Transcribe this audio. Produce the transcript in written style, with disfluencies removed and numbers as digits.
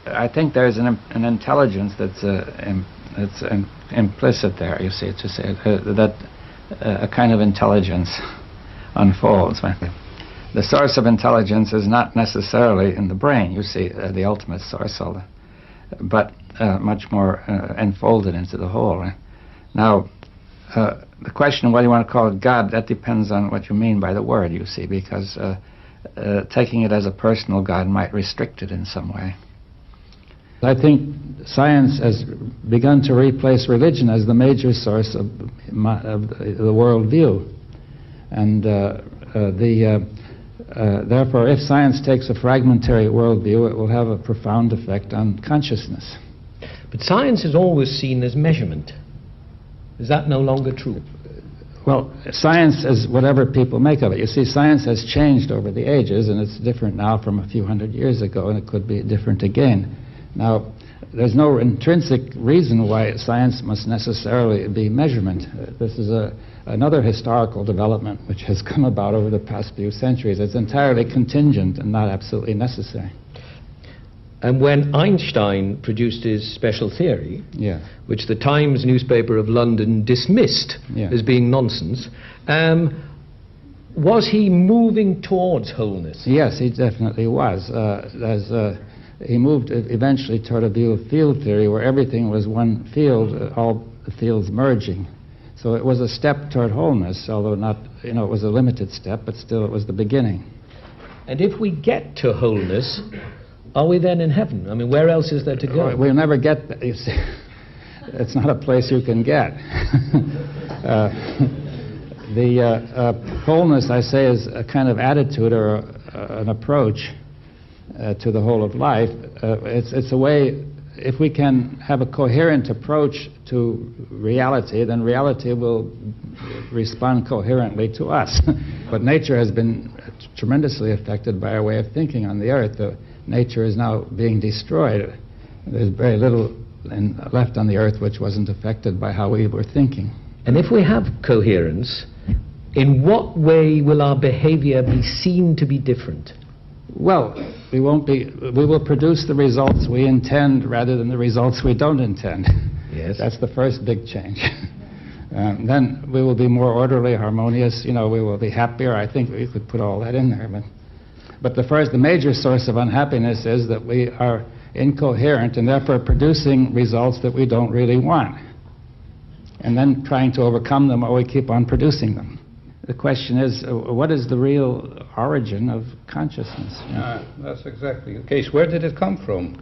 I think there's an intelligence that's implicit there, you see, to say that a kind of intelligence unfolds. The source of intelligence is not necessarily in the brain, you see, the ultimate source, but much more enfolded into the whole. Now, the question of whether you want to call it God, that depends on what you mean by the word, you see, because taking it as a personal God might restrict it in some way. I think science has begun to replace religion as the major source of the world view. And therefore, if science takes a fragmentary worldview, it will have a profound effect on consciousness. But science is always seen as measurement. Is that no longer true? Well, science is whatever people make of it. You see, science has changed over the ages, and it's different now from a few hundred years ago, and it could be different again. Now, there's no intrinsic reason why science must necessarily be measurement. This is another historical development which has come about over the past few centuries. It's entirely contingent and not absolutely necessary. And when Einstein produced his special theory, which the Times newspaper of London dismissed as being nonsense, was he moving towards wholeness? Yes, he definitely was. He moved eventually toward a view of field theory where everything was one field, all the fields merging. So it was a step toward wholeness, although not, it was a limited step, but still it was the beginning. And if we get to wholeness, are we then in heaven? I mean, where else is there to go? We'll never get there, you see. It's not a place you can get. The wholeness, I say, is a kind of attitude or an approach to the whole of life. It's a way, if we can have a coherent approach to reality, then reality will respond coherently to us. But nature has been tremendously affected by our way of thinking on the earth. Nature is now being destroyed. There's very little left on the earth which wasn't affected by how we were thinking. And if we have coherence, in what way will our behavior be seen to be different? Well, we will produce the results we intend rather than the results we don't intend. Yes. That's the first big change. Then we will be more orderly, harmonious, we will be happier. I think we could put all that in there. But the major source of unhappiness is that we are incoherent and therefore producing results that we don't really want. And then trying to overcome them, or we keep on producing them. The question is, what is the real origin of consciousness? That's exactly the case. Where did it come from?